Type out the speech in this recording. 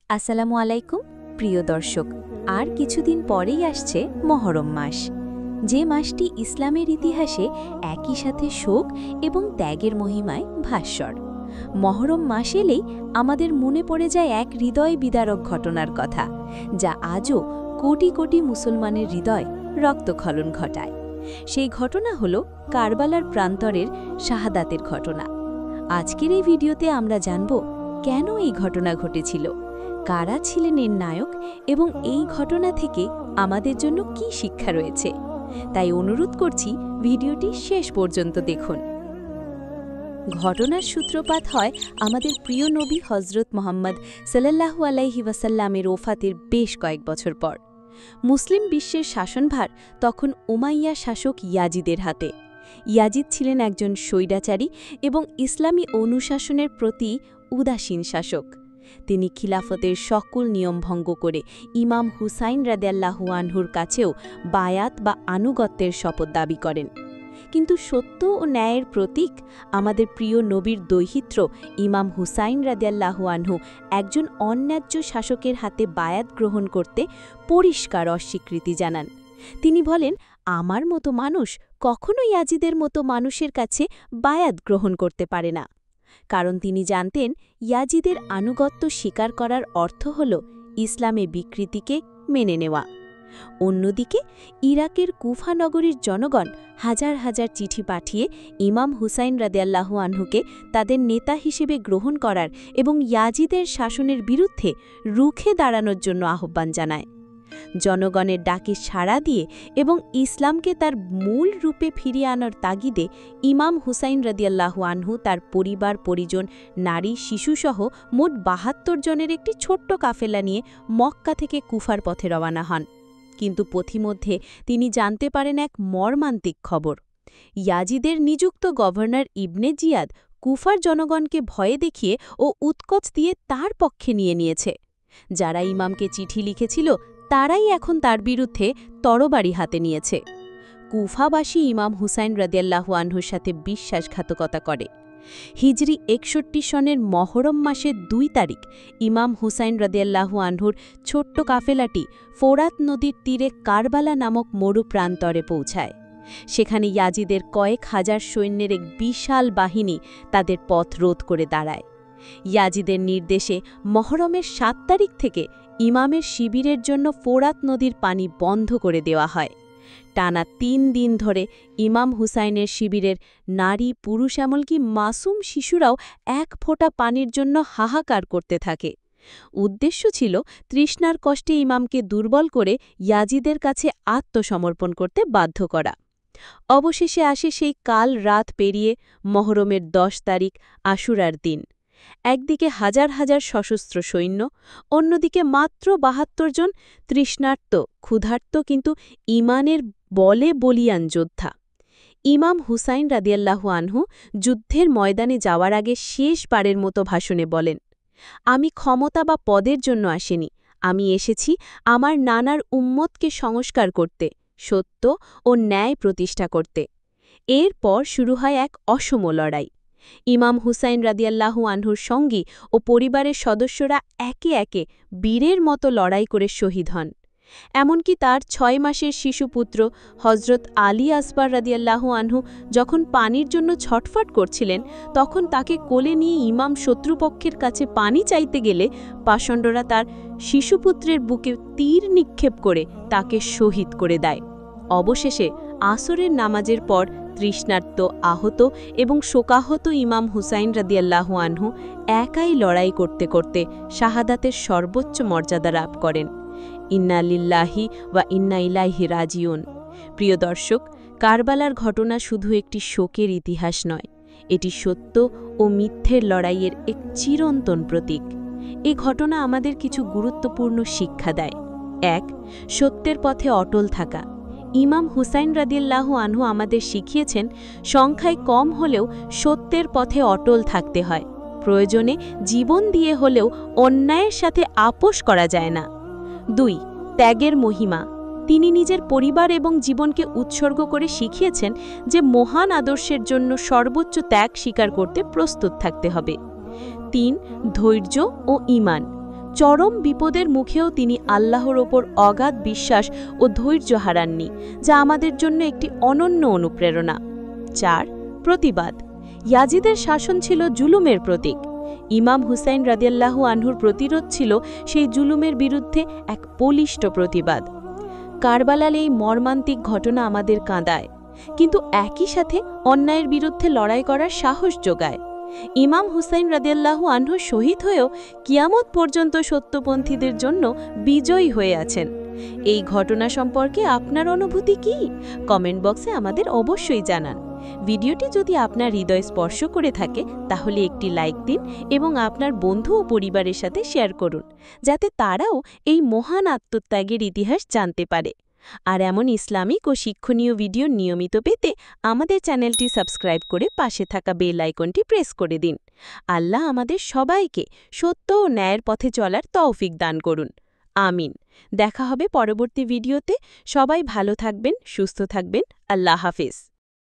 আসসালামু আলাইকুম প্রিয় দর্শক। আর কিছুদিন পরেই আসছে মহরম মাস, যে মাসটি ইসলামের ইতিহাসে একই সাথে শোক এবং ত্যাগের মহিমায় ভাস্বর। মহরম মাস এলেই আমাদের মনে পড়ে যায় এক হৃদয় বিদারক ঘটনার কথা, যা আজও কোটি কোটি মুসলমানের হৃদয় রক্তক্ষরণ ঘটায়। সেই ঘটনা হল কারবালার প্রান্তরের শাহাদাতের ঘটনা। আজকের এই ভিডিওতে আমরা জানব কেন এই ঘটনা ঘটেছিল, কারা ছিলেন এর নায়ক এবং এই ঘটনা থেকে আমাদের জন্য কি শিক্ষা রয়েছে। তাই অনুরোধ করছি ভিডিওটি শেষ পর্যন্ত দেখুন। ঘটনার সূত্রপাত হয় আমাদের প্রিয় নবী হজরত মুহাম্মদ সাল্লাল্লাহু আলাইহি ওয়াসাল্লামের ওফাতের বেশ কয়েক বছর পর। মুসলিম বিশ্বের শাসনভার তখন উমাইয়া শাসক ইয়াজিদের হাতে। ইয়াজিদ ছিলেন একজন স্বৈরাচারী এবং ইসলামী অনুশাসনের প্রতি উদাসীন শাসক। তিনি খিলাফতের সকল নিয়ম ভঙ্গ করে ইমাম হুসাইন রাদিয়াল্লাহু আনহুর কাছেও বায়াত বা আনুগত্যের শপথ দাবি করেন। কিন্তু সত্য ও ন্যায়ের প্রতীক আমাদের প্রিয় নবীর দৌহিত্র ইমাম হুসাইন রাদিয়াল্লাহু আনহু একজন অন্যায্য শাসকের হাতে বায়াত গ্রহণ করতে পরিষ্কার অস্বীকৃতি জানান। তিনি বলেন, আমার মতো মানুষ কখনো ইয়াজিদের মতো মানুষের কাছে বায়াত গ্রহণ করতে পারে না। কারণ তিনি জানতেন ইয়াজিদের আনুগত্য স্বীকার করার অর্থ হল ইসলামে বিকৃতিকে মেনে নেওয়া। অন্যদিকে ইরাকের কুফা নগরীর জনগণ হাজার হাজার চিঠি পাঠিয়ে ইমাম হুসাইন রাদিয়াল্লাহু আনহুকে তাদের নেতা হিসেবে গ্রহণ করার এবং ইয়াজিদের শাসনের বিরুদ্ধে রুখে দাঁড়ানোর জন্য আহ্বান জানায়। জনগণের ডাকে সাড়া দিয়ে এবং ইসলামকে তার মূল রূপে ফিরিয়ে আনার তাগিদে ইমাম হুসাইন রাদিয়াল্লাহু আনহু তার পরিবার পরিজন, নারী, শিশুসহ মোট ৭২ জনের একটি ছোট্ট কাফেলা নিয়ে মক্কা থেকে কুফার পথে রওনা হন। কিন্তু পথিমধ্যে তিনি জানতে পারেন এক মর্মান্তিক খবর। ইয়াজিদের নিযুক্ত গভর্নর ইবনে জিয়াদ কুফার জনগণকে ভয়ে দেখিয়ে ও উৎকোচ দিয়ে তার পক্ষে নিয়েছে। যারা ইমামকে চিঠি লিখেছিল তারাই এখন তার বিরুদ্ধে তরবারি হাতে নিয়েছে। কুফাবাসী ইমাম হুসাইন রাদিয়াল্লাহু আনহুর সাথে বিশ্বাসঘাতকতা করে। হিজরি ৬১ সনের মহরম মাসের ২ তারিখ ইমাম হুসাইন রাদিয়াল্লাহু আনহুর ছোট্ট কাফেলাটি ফোরাত নদীর তীরে কারবালা নামক মরু প্রান্তরে পৌঁছায়। সেখানে ইয়াজিদের কয়েক হাজার সৈন্যের এক বিশাল বাহিনী তাদের পথ রোধ করে দাঁড়ায়। ইয়াজিদের নির্দেশে মহরমের ৭ তারিখ থেকে ইমামের শিবিরের জন্য ফোরাত নদীর পানি বন্ধ করে দেওয়া হয়। টানা ৩ দিন ধরে ইমাম হুসাইনের শিবিরের নারী, পুরুষ, এমনকি মাসুম শিশুরাও এক ফোঁটা পানির জন্য হাহাকার করতে থাকে। উদ্দেশ্য ছিল তৃষ্ণার কষ্টে ইমামকে দুর্বল করে ইয়াজিদের কাছে আত্মসমর্পণ করতে বাধ্য করা। অবশেষে আসে সেই কাল রাত পেরিয়ে মহরমের ১০ তারিখ আশুরার দিন। একদিকে হাজার হাজার সশস্ত্র সৈন্য, অন্যদিকে মাত্র ৭২ জন তৃষ্ণার্ত, ক্ষুধার্ত কিন্তু ইমানের বলে বলিয়ান যোদ্ধা। ইমাম হুসাইন রাদিয়াল্লাহু আনহু যুদ্ধের ময়দানে যাওয়ার আগে শেষবারের মতো ভাষণে বলেন, আমি ক্ষমতা বা পদের জন্য আসেনি, আমি এসেছি আমার নানার উম্মতকে সংস্কার করতে, সত্য ও ন্যায় প্রতিষ্ঠা করতে। এরপর শুরু হয় এক অসম লড়াই। ইমাম হুসাইন রাদিয়াল্লাহু আনহুর সঙ্গী ও পরিবারের সদস্যরা একে একে বীরের মতো লড়াই করে শহীদ হন। এমনকি তার ৬ মাসের শিশুপুত্র হজরত আলী আসবার রাদিয়াল্লাহু আনহু যখন পানির জন্য ছটফট করছিলেন, তখন তাকে কোলে নিয়ে ইমাম শত্রুপক্ষের কাছে পানি চাইতে গেলে পাষণ্ডরা তার শিশুপুত্রের বুকে তীর নিক্ষেপ করে তাকে শহীদ করে দেয়। অবশেষে আসরের নামাজের পর তৃষ্ণার্ত, আহত এবং শোকাহত ইমাম হুসাইন রাদিয়াল্লাহু আনহু একাই লড়াই করতে করতে শাহাদাতের সর্বোচ্চ মর্যাদা লাভ করেন। ইন্না লিল্লাহি ওয়া ইন্না ইলাইহি রাজিউন। প্রিয় দর্শক, কারবালার ঘটনা শুধু একটি শোকের ইতিহাস নয়, এটি সত্য ও মিথ্যের লড়াইয়ের এক চিরন্তন প্রতীক। এই ঘটনা আমাদের কিছু গুরুত্বপূর্ণ শিক্ষা দেয়। ১. সত্যের পথে অটল থাকা। ইমাম হুসাইন রাদিয়াল্লাহু আনহু আমাদের শিখিয়েছেন, সংখ্যায় কম হলেও সত্যের পথে অটল থাকতে হয়। প্রয়োজনে জীবন দিয়ে হলেও অন্যায়ের সাথে আপোষ করা যায় না। ২. ত্যাগের মহিমা। তিনি নিজের পরিবার এবং জীবনকে উৎসর্গ করে শিখিয়েছেন যে মহান আদর্শের জন্য সর্বোচ্চ ত্যাগ স্বীকার করতে প্রস্তুত থাকতে হবে। ৩. ধৈর্য ও ঈমান। চরম বিপদের মুখেও তিনি আল্লাহর ওপর অগাধ বিশ্বাস ও ধৈর্য হারাননি, যা আমাদের জন্য একটি অনন্য অনুপ্রেরণা। ৪. প্রতিবাদ। ইয়াজিদের শাসন ছিল জুলুমের প্রতীক। ইমাম হুসাইন রাদিয়াল্লাহু আনহুর প্রতিরোধ ছিল সেই জুলুমের বিরুদ্ধে এক বলিষ্ঠ প্রতিবাদ। কারবালার এই মর্মান্তিক ঘটনা আমাদের কাঁদায়, কিন্তু একই সাথে অন্যায়ের বিরুদ্ধে লড়াই করার সাহস যোগায়। ইমাম হুসাইন রাদিয়াল্লাহু আনহু শহীদ হয়েও কিয়ামত পর্যন্ত সত্যপন্থীদের জন্য বিজয়ী হয়ে আছেন। এই ঘটনা সম্পর্কে আপনার অনুভূতি কি? কমেন্ট বক্সে আমাদের অবশ্যই জানান। ভিডিওটি যদি আপনার হৃদয় স্পর্শ করে থাকে তাহলে একটি লাইক দিন এবং আপনার বন্ধু ও পরিবারের সাথে শেয়ার করুন, যাতে তারাও এই মহান আত্মত্যাগের ইতিহাস জানতে পারে। আর এমন ইসলামিক ও শিক্ষণীয় ভিডিও নিয়মিত পেতে আমাদের চ্যানেলটি সাবস্ক্রাইব করে পাশে থাকা বেল আইকনটি প্রেস করে দিন। আল্লাহ আমাদের সবাইকে সত্য ও ন্যায়ের পথে চলার তৌফিক দান করুন। আমিন। দেখা হবে পরবর্তী ভিডিওতে। সবাই ভালো থাকবেন, সুস্থ থাকবেন। আল্লাহ হাফেজ।